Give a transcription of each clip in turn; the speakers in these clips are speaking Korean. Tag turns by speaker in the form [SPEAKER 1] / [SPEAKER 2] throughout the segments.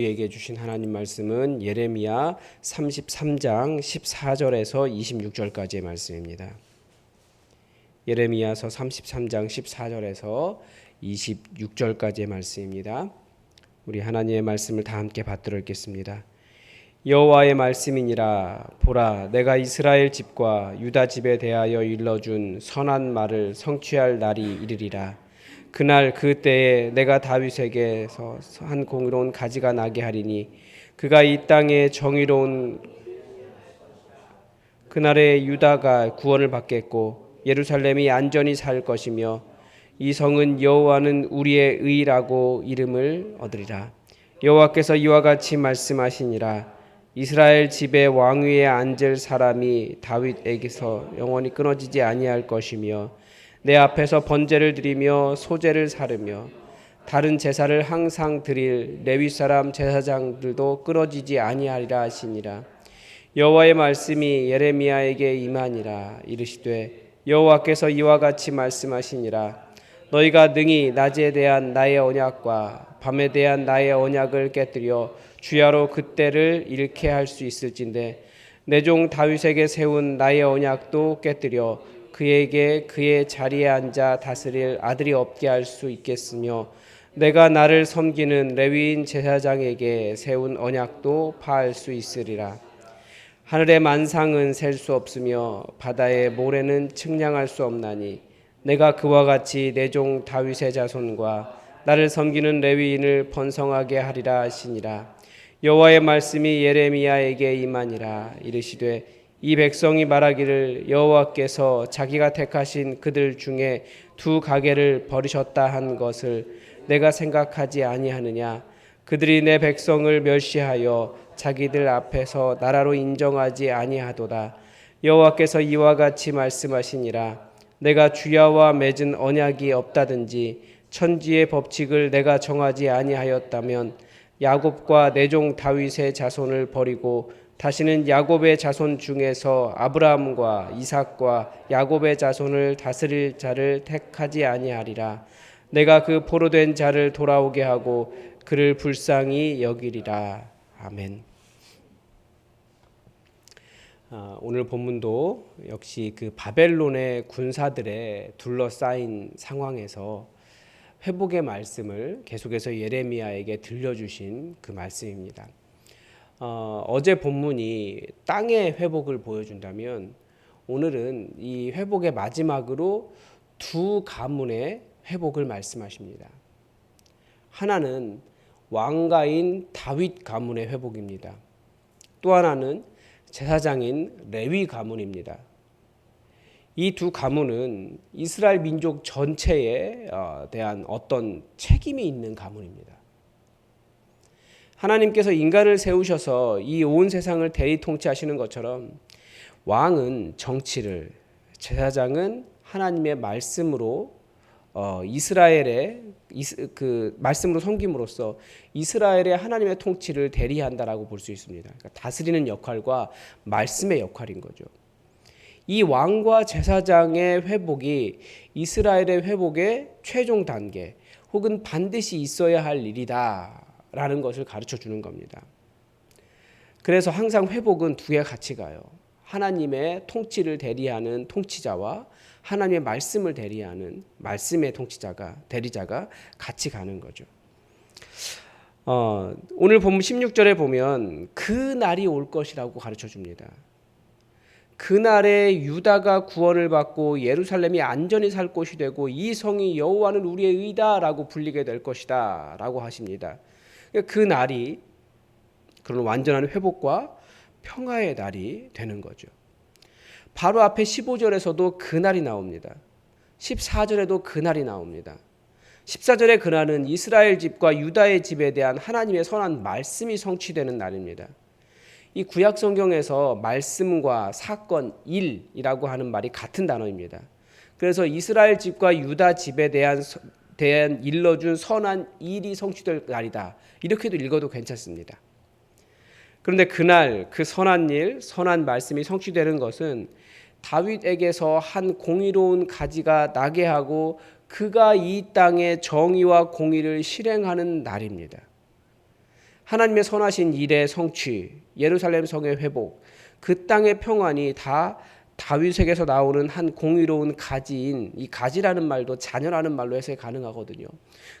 [SPEAKER 1] 우리에게 주신 하나님 말씀은 예레미야 33장 14절에서 26절까지의 말씀입니다. 예레미야서 33장 14절에서 26절까지의 말씀입니다. 우리 하나님의 말씀을 다 함께 받들어 읽겠습니다. 여호와의 말씀이니라. 보라, 내가 이스라엘 집과 유다 집에 대하여 일러준 선한 말을 성취할 날이 이르리라. 그날 그때에 내가 다윗에게서 한 공의로운 가지가 나게 하리니 그가 이 땅에 정의로운 그날에 유다가 구원을 받겠고 예루살렘이 안전히 살 것이며 이 성은 여호와는 우리의 의라고 이름을 얻으리라. 여호와께서 이와 같이 말씀하시니라. 이스라엘 집의 왕위에 앉을 사람이 다윗에게서 영원히 끊어지지 아니할 것이며 내 앞에서 번제를 드리며 소제를 사르며 다른 제사를 항상 드릴 레위 사람 제사장들도 끊어지지 아니하리라 하시니라. 여호와의 말씀이 예레미야에게 임하니라. 이르시되 여호와께서 이와 같이 말씀하시니라. 너희가 능히 낮에 대한 나의 언약과 밤에 대한 나의 언약을 깨뜨려 주야로 그때를 잃게 할 수 있을진데 내 종 다윗에게 세운 나의 언약도 깨뜨려 그에게 그의 자리에 앉아 다스릴 아들이 없게 할 수 있겠으며 내가 나를 섬기는 레위인 제사장에게 세운 언약도 파할 수 있으리라. 하늘의 만상은 셀 수 없으며 바다의 모래는 측량할 수 없나니 내가 그와 같이 내 종 다윗의 자손과 나를 섬기는 레위인을 번성하게 하리라 하시니라. 여호와의 말씀이 예레미야에게 임하니라. 이르시되 이 백성이 말하기를 여호와께서 자기가 택하신 그들 중에 두 가게를 버리셨다 한 것을 내가 생각하지 아니하느냐. 그들이 내 백성을 멸시하여 자기들 앞에서 나라로 인정하지 아니하도다. 여호와께서 이와 같이 말씀하시니라. 내가 주야와 맺은 언약이 없다든지 천지의 법칙을 내가 정하지 아니하였다면 야곱과 내 종 다윗의 자손을 버리고 다시는 야곱의 자손 중에서 아브라함과 이삭과 야곱의 자손을 다스릴 자를 택하지 아니하리라. 내가 그 포로된 자를 돌아오게 하고 그를 불쌍히 여기리라. 아멘. 오늘 본문도 역시 그 바벨론의 군사들에 둘러싸인 상황에서 회복의 말씀을 계속해서 예레미야에게 들려주신 그 말씀입니다. 어제 본문이 땅의 회복을 보여준다면 오늘은 이 회복의 마지막으로 두 가문의 회복을 말씀하십니다. 하나는 왕가인 다윗 가문의 회복입니다. 또 하나는 제사장인 레위 가문입니다. 이 두 가문은 이스라엘 민족 전체에 대한 어떤 책임이 있는 가문입니다. 하나님께서 인간을 세우셔서 이 온 세상을 대리 통치하시는 것처럼 왕은 정치를, 제사장은 하나님의 말씀으로 이스라엘의 그 말씀으로 섬김으로써 이스라엘의 하나님의 통치를 대리한다라고 볼 수 있습니다. 그러니까 다스리는 역할과 말씀의 역할인 거죠. 이 왕과 제사장의 회복이 이스라엘의 회복의 최종 단계 혹은 반드시 있어야 할 일이다라는 것을 가르쳐 주는 겁니다. 그래서 항상 회복은 두 개가 같이 가요. 하나님의 통치를 대리하는 통치자와 하나님의 말씀을 대리하는 말씀의 대리자가 같이 가는 거죠. 오늘 본문 16절에 보면 그 날이 올 것이라고 가르쳐 줍니다. 그날에 유다가 구원을 받고 예루살렘이 안전히 살 곳이 되고 이 성이 여호와는 우리의 의다라고 불리게 될 것이다 라고 하십니다. 그 날이 그런 완전한 회복과 평화의 날이 되는 거죠. 바로 앞에 15절에서도 그날이 나옵니다. 14절에도 그날이 나옵니다. 14절의 그날은 이스라엘 집과 유다의 집에 대한 하나님의 선한 말씀이 성취되는 날입니다. 이 구약 성경에서 말씀과 사건, 일이라고 하는 말이 같은 단어입니다. 그래서 이스라엘 집과 유다 집에 대한 일러준 선한 일이 성취될 날이다. 이렇게도 읽어도 괜찮습니다. 그런데 그날 그 선한 일, 선한 말씀이 성취되는 것은 다윗에게서 한 공의로운 가지가 나게 하고 그가 이 땅에 정의와 공의를 실행하는 날입니다. 하나님의 선하신 일의 성취, 예루살렘 성의 회복, 그 땅의 평안이 다 다윗에게서 나오는 한 공의로운 가지인, 이 가지라는 말도 자녀라는 말로 해석이 가능하거든요.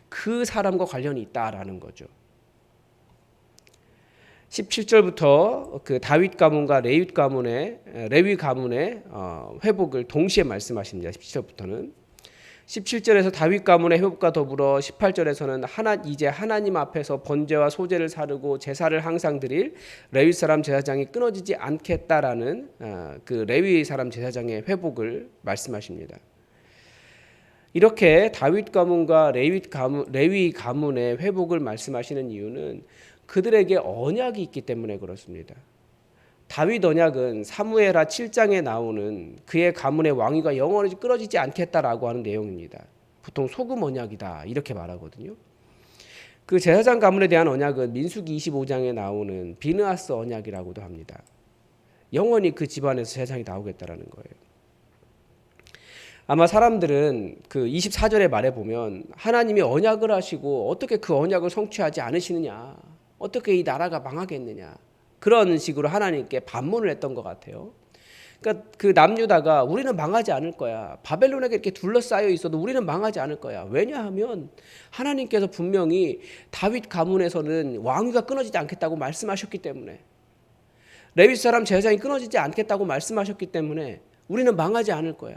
[SPEAKER 1] 그 사람과 관련이 있다라는 거죠. 17절부터 그 다윗 가문과 레위 가문의 회복을 동시에 말씀하십니다. 17절부터는 17절에서 다윗 가문의 회복과 더불어 18절에서는 이제 하나님 앞에서 번제와 소제를 사르고 제사를 항상 드릴 레위 사람 제사장이 끊어지지 않겠다라는 그 레위 사람 제사장의 회복을 말씀하십니다. 이렇게 다윗 가문과 레위 가문의 회복을 말씀하시는 이유는 그들에게 언약이 있기 때문에 그렇습니다. 다윗 언약은 사무엘하 7장에 나오는 그의 가문의 왕위가 영원히 끊어지지 않겠다라고 하는 내용입니다. 보통 소금 언약이다 이렇게 말하거든요. 그 제사장 가문에 대한 언약은 민수기 25장에 나오는 비느하스 언약이라고도 합니다. 영원히 그 집안에서 제사장이 나오겠다라는 거예요. 아마 사람들은 그 24절의 말에 보면 하나님이 언약을 하시고 어떻게 그 언약을 성취하지 않으시느냐, 어떻게 이 나라가 망하겠느냐, 그런 식으로 하나님께 반문을 했던 것 같아요. 그러니까 그 남유다가 우리는 망하지 않을 거야, 바벨론에게 이렇게 둘러싸여 있어도 우리는 망하지 않을 거야. 왜냐하면 하나님께서 분명히 다윗 가문에서는 왕위가 끊어지지 않겠다고 말씀하셨기 때문에, 레위 사람 제사장이 끊어지지 않겠다고 말씀하셨기 때문에 우리는 망하지 않을 거야.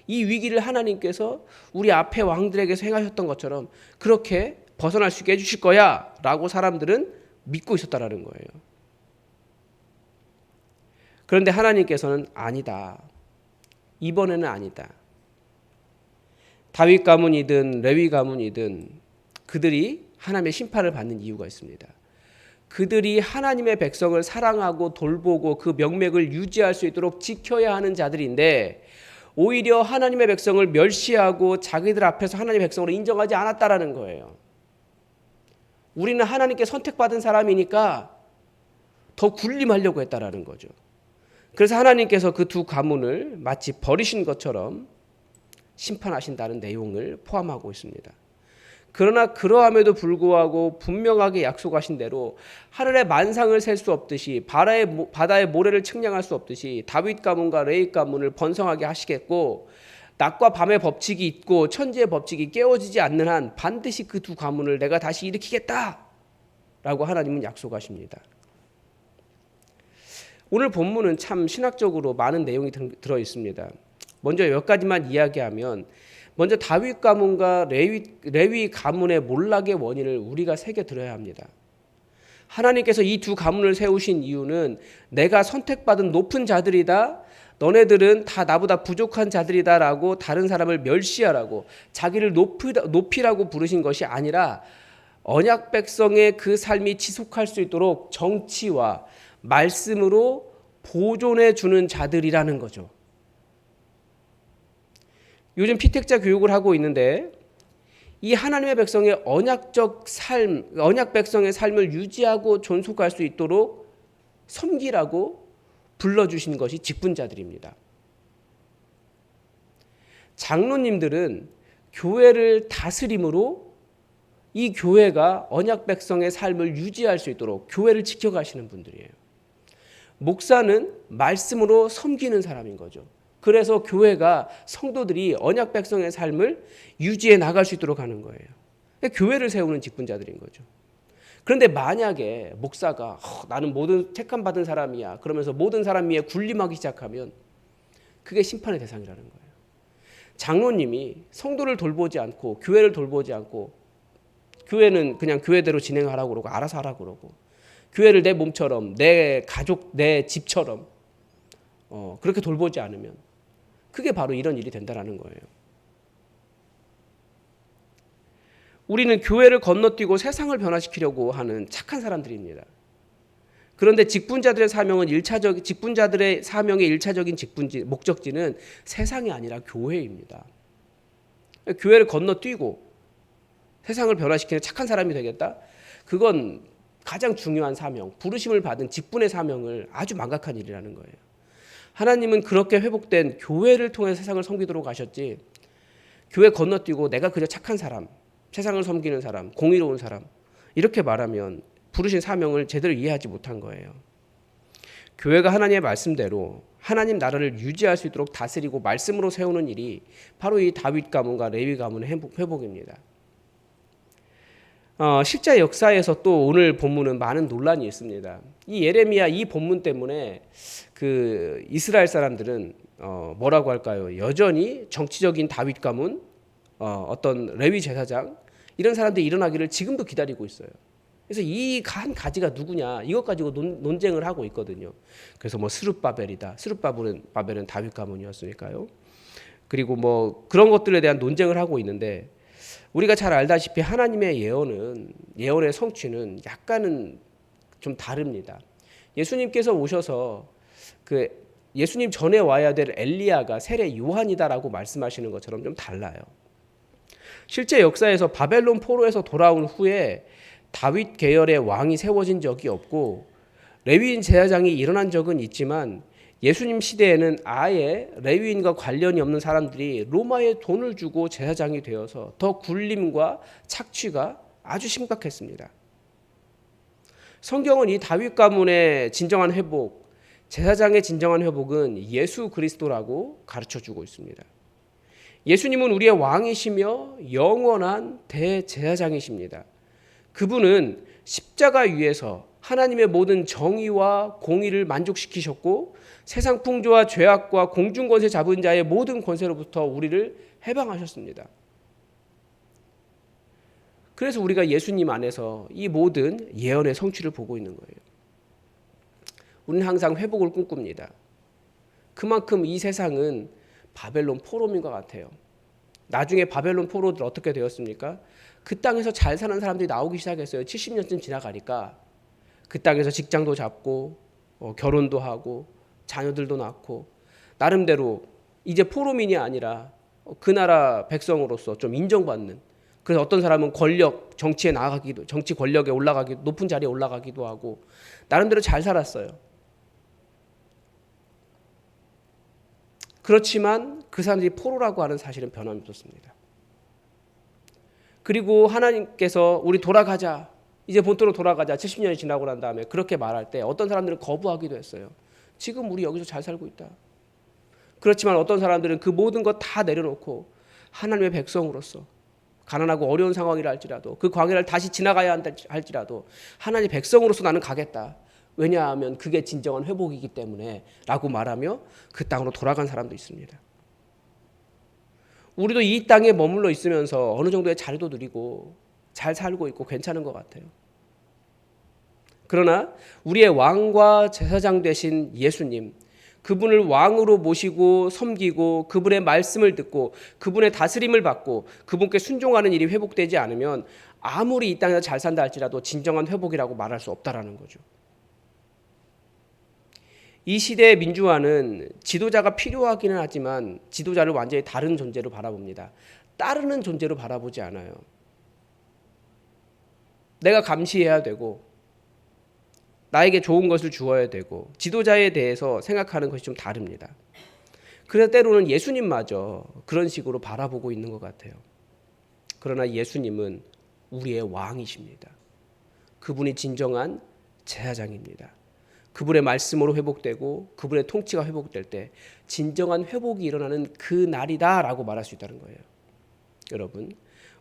[SPEAKER 1] 이 위기를 하나님께서 우리 앞에 왕들에게서 행하셨던 것처럼 그렇게 벗어날 수 있게 해주실 거야 라고 사람들은 믿고 있었다라는 거예요. 그런데 하나님께서는 아니다, 이번에는 아니다. 다윗 가문이든 레위 가문이든 그들이 하나님의 심판을 받는 이유가 있습니다. 그들이 하나님의 백성을 사랑하고 돌보고 그 명맥을 유지할 수 있도록 지켜야 하는 자들인데, 오히려 하나님의 백성을 멸시하고 자기들 앞에서 하나님의 백성으로 인정하지 않았다라는 거예요. 우리는 하나님께 선택받은 사람이니까 더 군림하려고 했다라는 거죠. 그래서 하나님께서 그 두 가문을 마치 버리신 것처럼 심판하신다는 내용을 포함하고 있습니다. 그러나 그러함에도 불구하고 분명하게 약속하신 대로 하늘의 만상을 셀 수 없듯이 바다의 모래를 측량할 수 없듯이 다윗 가문과 레위 가문을 번성하게 하시겠고, 낮과 밤의 법칙이 있고 천지의 법칙이 깨어지지 않는 한 반드시 그 두 가문을 내가 다시 일으키겠다라고 하나님은 약속하십니다. 오늘 본문은 참 신학적으로 많은 내용이 들어 있습니다. 먼저 몇 가지만 이야기하면, 먼저 다윗 가문과 레위 가문의 몰락의 원인을 우리가 새겨들어야 합니다. 하나님께서 이 두 가문을 세우신 이유는 내가 선택받은 높은 자들이다, 너네들은 다 나보다 부족한 자들이다라고 다른 사람을 멸시하라고, 자기를 높이라고 부르신 것이 아니라 언약 백성의 그 삶이 지속할 수 있도록 정치와 말씀으로 보존해 주는 자들이라는 거죠. 요즘 피택자 교육을 하고 있는데, 이 하나님의 백성의 언약 백성의 삶을 유지하고 존속할 수 있도록 섬기라고 불러주신 것이 직분자들입니다. 장로님들은 교회를 다스림으로 이 교회가 언약 백성의 삶을 유지할 수 있도록 교회를 지켜가시는 분들이에요. 목사는 말씀으로 섬기는 사람인 거죠. 그래서 교회가, 성도들이 언약 백성의 삶을 유지해 나갈 수 있도록 하는 거예요. 교회를 세우는 직분자들인 거죠. 그런데 만약에 목사가 나는 모든 택함 받은 사람이야 그러면서 모든 사람 위에 군림하기 시작하면 그게 심판의 대상이라는 거예요. 장로님이 성도를 돌보지 않고 교회를 돌보지 않고, 교회는 그냥 교회대로 진행하라고 그러고 알아서 하라고 그러고, 교회를 내 몸처럼, 내 가족, 내 집처럼 그렇게 돌보지 않으면 그게 바로 이런 일이 된다는 거예요. 우리는 교회를 건너뛰고 세상을 변화시키려고 하는 착한 사람들입니다. 그런데 직분자들의 사명의 1차적인 목적지는 세상이 아니라 교회입니다. 교회를 건너뛰고 세상을 변화시키는 착한 사람이 되겠다? 그건 가장 중요한 사명, 부르심을 받은 직분의 사명을 아주 망각한 일이라는 거예요. 하나님은 그렇게 회복된 교회를 통해 세상을 섬기도록 하셨지, 교회 건너뛰고 내가 그저 착한 사람, 세상을 섬기는 사람, 공의로운 사람 이렇게 말하면 부르신 사명을 제대로 이해하지 못한 거예요. 교회가 하나님의 말씀대로 하나님 나라를 유지할 수 있도록 다스리고 말씀으로 세우는 일이 바로 이 다윗 가문과 레위 가문의 회복입니다. 실제 역사에서 또 오늘 본문은 많은 논란이 있습니다. 이 예레미야 이 본문 때문에 그 이스라엘 사람들은 뭐라고 할까요? 여전히 정치적인 다윗 가문, 어떤 레위 제사장 이런 사람들이 일어나기를 지금도 기다리고 있어요. 그래서 이 한 가지가 누구냐 이것 가지고 논쟁을 하고 있거든요. 그래서 뭐 스룹바벨이다. 스룹바벨은 다윗 가문이었으니까요. 그리고 뭐 그런 것들에 대한 논쟁을 하고 있는데 우리가 잘 알다시피 하나님의 예언의 성취는 약간은 좀 다릅니다. 예수님께서 오셔서 그 예수님 전에 와야 될 엘리야가 세례 요한이다라고 말씀하시는 것처럼 좀 달라요. 실제 역사에서 바벨론 포로에서 돌아온 후에 다윗 계열의 왕이 세워진 적이 없고 레위인 제사장이 일어난 적은 있지만 예수님 시대에는 아예 레위인과 관련이 없는 사람들이 로마에 돈을 주고 제사장이 되어서 더 굴림과 착취가 아주 심각했습니다. 성경은 이 다윗 가문의 진정한 회복, 제사장의 진정한 회복은 예수 그리스도라고 가르쳐주고 있습니다. 예수님은 우리의 왕이시며 영원한 대제사장이십니다. 그분은 십자가 위에서 하나님의 모든 정의와 공의를 만족시키셨고 세상 풍조와 죄악과 공중권세 잡은 자의 모든 권세로부터 우리를 해방하셨습니다. 그래서 우리가 예수님 안에서 이 모든 예언의 성취를 보고 있는 거예요. 우리는 항상 회복을 꿈꿉니다. 그만큼 이 세상은 바벨론 포로민과 같아요. 나중에 바벨론 포로들 어떻게 되었습니까? 그 땅에서 잘 사는 사람들이 나오기 시작했어요. 70년쯤 지나가니까 그 땅에서 직장도 잡고 결혼도 하고 자녀들도 낳고 나름대로 이제 포로민이 아니라 그 나라 백성으로서 좀 인정받는, 그래서 어떤 사람은 정치 권력에 올라가기도, 높은 자리에 올라가기도 하고 나름대로 잘 살았어요. 그렇지만 그 사람들이 포로라고 하는 사실은 변함이 없었습니다. 그리고 하나님께서 우리 돌아가자, 이제 본토로 돌아가자, 70년이 지나고 난 다음에 그렇게 말할 때 어떤 사람들은 거부하기도 했어요. 지금 우리 여기서 잘 살고 있다. 그렇지만 어떤 사람들은 그 모든 것 다 내려놓고 하나님의 백성으로서 가난하고 어려운 상황이라 할지라도 그 광야를 다시 지나가야 한다 할지라도 하나님의 백성으로서 나는 가겠다. 왜냐하면 그게 진정한 회복이기 때문에 라고 말하며 그 땅으로 돌아간 사람도 있습니다. 우리도 이 땅에 머물러 있으면서 어느 정도의 자리도 누리고 잘 살고 있고 괜찮은 것 같아요. 그러나 우리의 왕과 제사장 되신 예수님, 그분을 왕으로 모시고 섬기고 그분의 말씀을 듣고 그분의 다스림을 받고 그분께 순종하는 일이 회복되지 않으면 아무리 이 땅에서 잘 산다 할지라도 진정한 회복이라고 말할 수 없다라는 거죠. 이 시대의 민주화는 지도자가 필요하기는 하지만 지도자를 완전히 다른 존재로 바라봅니다. 따르는 존재로 바라보지 않아요. 내가 감시해야 되고 나에게 좋은 것을 주어야 되고 지도자에 대해서 생각하는 것이 좀 다릅니다. 그래서 때로는 예수님마저 그런 식으로 바라보고 있는 것 같아요. 그러나 예수님은 우리의 왕이십니다. 그분이 진정한 제사장입니다. 그분의 말씀으로 회복되고 그분의 통치가 회복될 때 진정한 회복이 일어나는 그 날이다라고 말할 수 있다는 거예요. 여러분,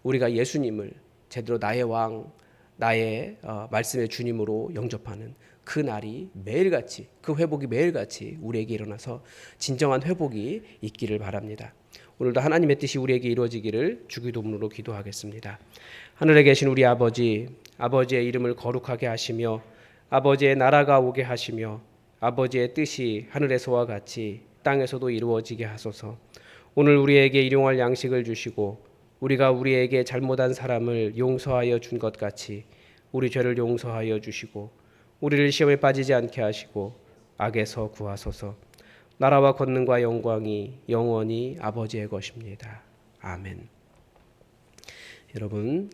[SPEAKER 1] 우리가 예수님을 제대로 나의 왕, 나의 말씀의 주님으로 영접하는 그 날이 매일같이, 그 회복이 매일같이 우리에게 일어나서 진정한 회복이 있기를 바랍니다. 오늘도 하나님의 뜻이 우리에게 이루어지기를 주기도문으로 기도하겠습니다. 하늘에 계신 우리 아버지, 아버지의 이름을 거룩하게 하시며 아버지의 나라가 오게 하시며 아버지의 뜻이 하늘에서와 같이 땅에서도 이루어지게 하소서. 오늘 우리에게 일용할 양식을 주시고 우리가 우리에게 잘못한 사람을 용서하여 준 것 같이 우리 죄를 용서하여 주시고 우리를 시험에 빠지지 않게 하시고 악에서 구하소서. 나라와 권능과 영광이 영원히 아버지의 것입니다. 아멘. 여러분,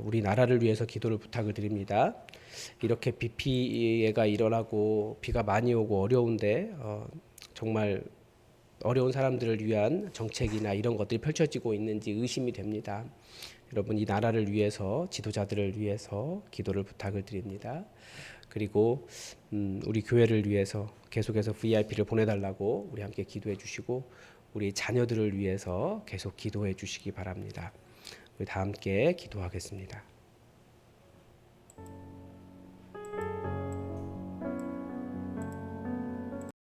[SPEAKER 1] 우리 나라를 위해서 기도를 부탁을 드립니다. 이렇게 비 피해가 일어나고 비가 많이 오고 어려운데 정말 어려운 사람들을 위한 정책이나 이런 것들이 펼쳐지고 있는지 의심이 됩니다. 여러분 이 나라를 위해서 지도자들을 위해서 기도를 부탁을 드립니다. 그리고 우리 교회를 위해서 계속해서 VIP를 보내달라고 우리 함께 기도해 주시고 우리 자녀들을 위해서 계속 기도해 주시기 바랍니다. 우리 다 함께 기도하겠습니다.